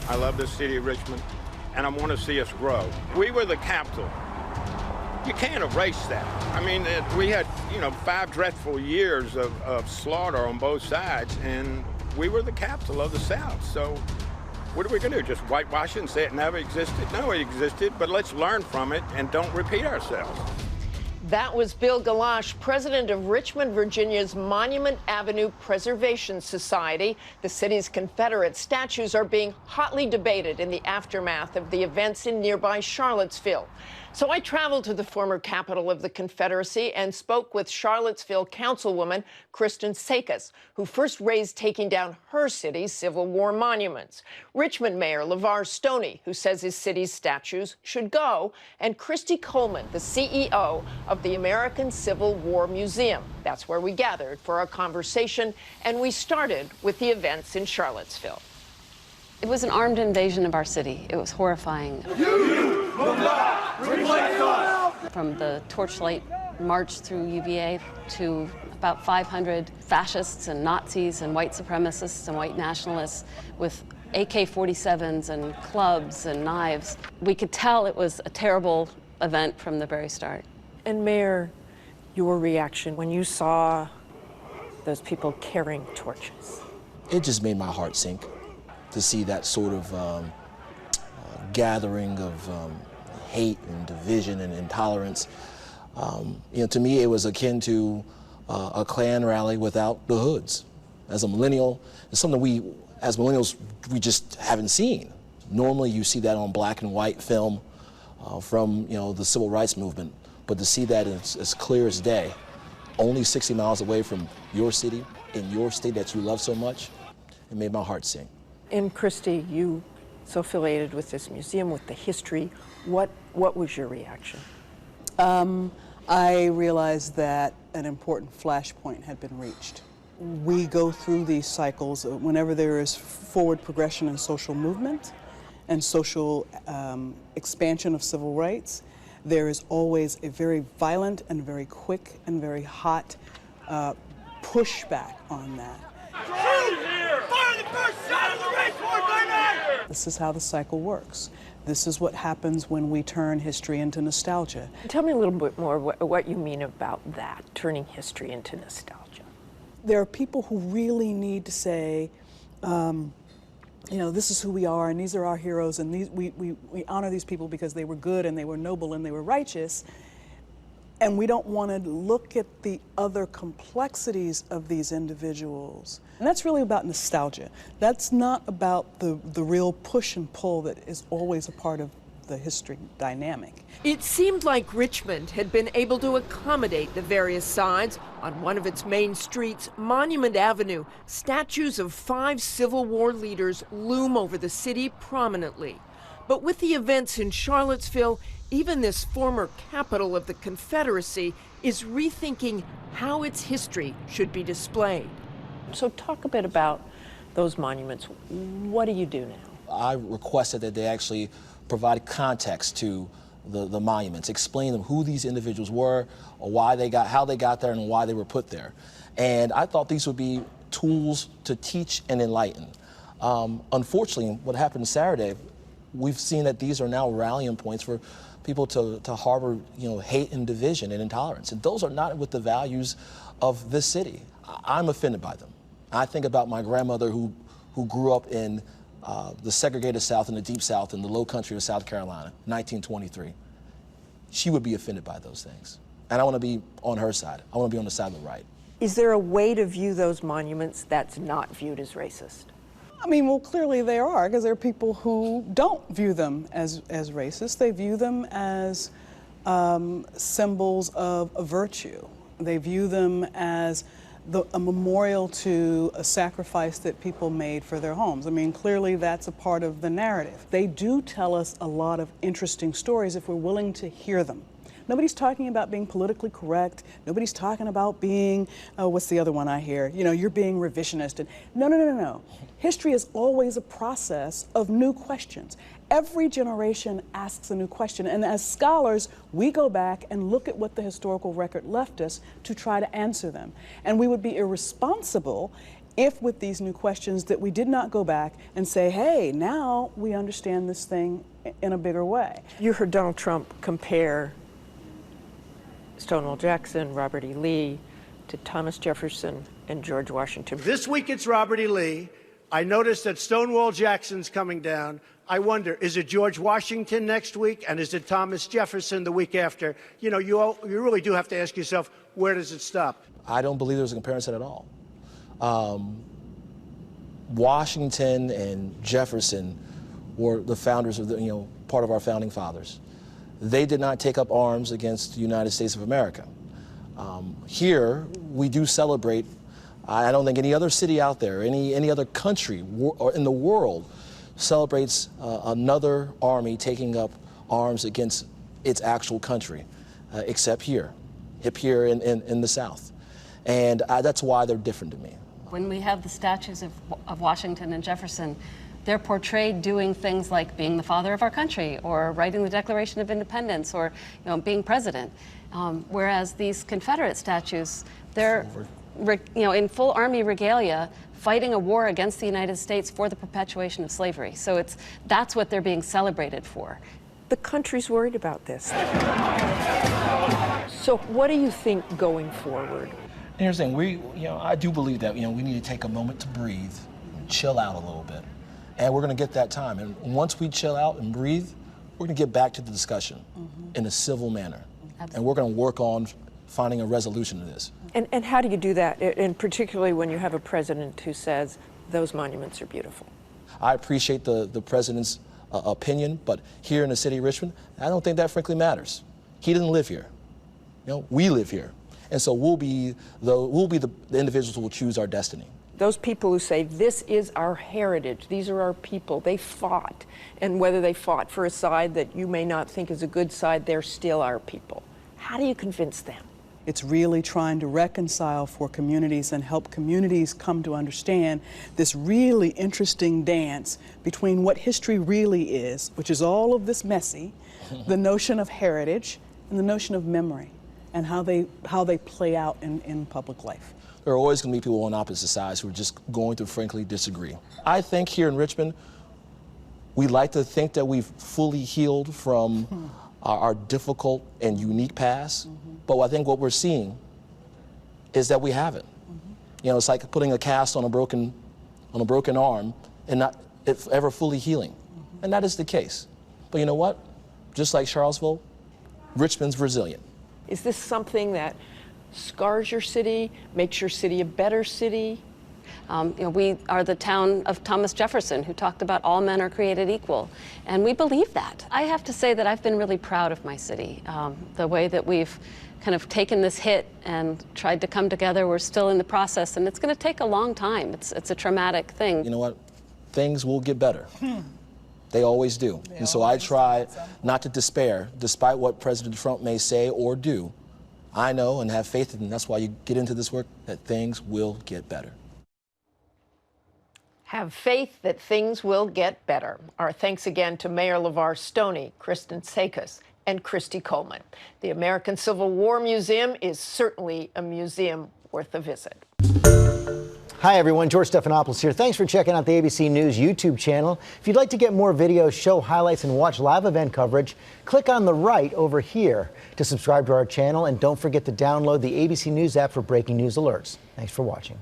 I love the city of Richmond, and I want to see us grow. We were the capital. You can't erase that. I mean, we had, 5 dreadful years of slaughter on both sides, and we were the capital of the South. So what are we going to do? Just whitewash it and say it never existed? No, it existed, but let's learn from it and don't repeat ourselves. That was Bill Galash, president of Richmond, Virginia's Monument Avenue Preservation Society. The city's Confederate statues are being hotly debated in the aftermath of the events in nearby Charlottesville. So I traveled to the former capital of the Confederacy and spoke with Charlottesville Councilwoman Kristin Szakos, who first raised taking down her city's Civil War monuments, Richmond Mayor Levar Stoney, who says his city's statues should go, and Christy Coleman, the CEO of the American Civil War Museum. That's where we gathered for our conversation, and we started with the events in Charlottesville. It was an armed invasion of our city. It was horrifying. You will not replace us! From the torchlight march through UVA to about 500 fascists and Nazis and white supremacists and white nationalists with AK-47s and clubs and knives. We could tell it was a terrible event from the very start. And Mayor, your reaction when you saw those people carrying torches? It just made my heart sink to see that sort of gathering of hate and division and intolerance. To me, it was akin to a Klan rally without the hoods. As a millennial, it's something we, as millennials, we just haven't seen. Normally, you see that on black and white film from the civil rights movement, but to see that as clear as day, only 60 miles away from your city, in your state that you love so much, it made my heart sing. And Christy, you so affiliated with this museum, with the history. What was your reaction? I realized that an important flashpoint had been reached. We go through these cycles whenever there is forward progression in social movement and social expansion of civil rights. There is always a very violent and very quick and very hot pushback on that. This is how the cycle works. This is what happens when we turn history into nostalgia. Tell me a little bit more what you mean about that, turning history into nostalgia. There are people who really need to say, this is who we are, and these are our heroes, and we honor these people because they were good and they were noble and they were righteous. And we don't want to look at the other complexities of these individuals. And that's really about nostalgia. That's not about the real push and pull that is always a part of the history dynamic. It seemed like Richmond had been able to accommodate the various sides. On one of its main streets, Monument Avenue, statues of 5 Civil War leaders loom over the city prominently. But with the events in Charlottesville, even this former capital of the Confederacy is rethinking how its history should be displayed. So talk a bit about those monuments. What do you do now? I requested that they actually provide context to the monuments, explain them who these individuals were, or how they got there, and why they were put there. And I thought these would be tools to teach and enlighten. Unfortunately, what happened Saturday, we've seen that these are now rallying points for people to harbor, hate and division and intolerance. And those are not with the values of this city. I'm offended by them. I think about my grandmother who grew up in the segregated South and the Deep South in the low country of South Carolina, 1923. She would be offended by those things. And I want to be on her side. I want to be on the side of the right. Is there a way to view those monuments that's not viewed as racist? I mean, well, clearly they are, because there are people who don't view them as racist. They view them as symbols of a virtue. They view them as a memorial to a sacrifice that people made for their homes. I mean, clearly that's a part of the narrative. They do tell us a lot of interesting stories if we're willing to hear them. Nobody's talking about being politically correct. Nobody's talking about being, what's the other one I hear? You're being revisionist. And no. History is always a process of new questions. Every generation asks a new question. And as scholars, we go back and look at what the historical record left us to try to answer them. And we would be irresponsible if with these new questions that we did not go back and say, hey, now we understand this thing in a bigger way. You heard Donald Trump compare Stonewall Jackson, Robert E. Lee, to Thomas Jefferson and George Washington. This week it's Robert E. Lee. I noticed that Stonewall Jackson's coming down. I wonder, is it George Washington next week, and is it Thomas Jefferson the week after? You know, you really do have to ask yourself, where does it stop? I don't believe there's a comparison at all. Washington and Jefferson were the founders of the, part of our founding fathers. They did not take up arms against the United States of America. Here, we do celebrate. I don't think any other city out there, any other country or in the world celebrates another army taking up arms against its actual country, except here in the South. And that's why they're different to me. When we have the statues of Washington and Jefferson, they're portrayed doing things like being the father of our country, or writing the Declaration of Independence, or being president. Whereas these Confederate statues, they're in full army regalia, fighting a war against the United States for the perpetuation of slavery. So that's what they're being celebrated for. The country's worried about this. So what do you think going forward? Here's the thing, I do believe that, we need to take a moment to breathe, chill out a little bit. And we're going to get that time. And once we chill out and breathe, we're going to get back to the discussion in a civil manner. Absolutely. And we're going to work on finding a resolution to this. And how do you do that, and particularly when you have a president who says those monuments are beautiful? I appreciate the president's opinion, but here in the city of Richmond, I don't think that frankly matters. He didn't live here. We live here. And so we'll be the individuals who will choose our destiny. Those people who say, this is our heritage, these are our people, they fought. And whether they fought for a side that you may not think is a good side, they're still our people. How do you convince them? It's really trying to reconcile for communities and help communities come to understand this really interesting dance between what history really is, which is all of this messy, the notion of heritage, and the notion of memory, and how they play out in public life. There are always going to be people on opposite sides who are just going to frankly disagree. I think here in Richmond, we like to think that we've fully healed from our difficult and unique past, but I think what we're seeing is that we haven't. It's like putting a cast on a broken arm and not ever fully healing, and that is the case. But you know what? Just like Charlottesville, Richmond's resilient. Is this something that scars your city, makes your city a better city? We are the town of Thomas Jefferson, who talked about all men are created equal, and we believe that. I have to say that I've been really proud of my city. The way that we've kind of taken this hit and tried to come together, we're still in the process, and it's going to take a long time. It's a traumatic thing. You know what? Things will get better. They always do. And so I try not to despair, despite what President Trump may say or do. I know and have faith, and that's why you get into this work, that things will get better. Have faith that things will get better. Our thanks again to Mayor Levar Stoney, Kristin, Szakos, and Christy Coleman. The American Civil War Museum is certainly a museum worth a visit. Hi, everyone. George Stephanopoulos here. Thanks for checking out the ABC News YouTube channel. If you'd like to get more videos, show highlights, and watch live event coverage, click on the right over here to subscribe to our channel. And don't forget to download the ABC News app for breaking news alerts. Thanks for watching.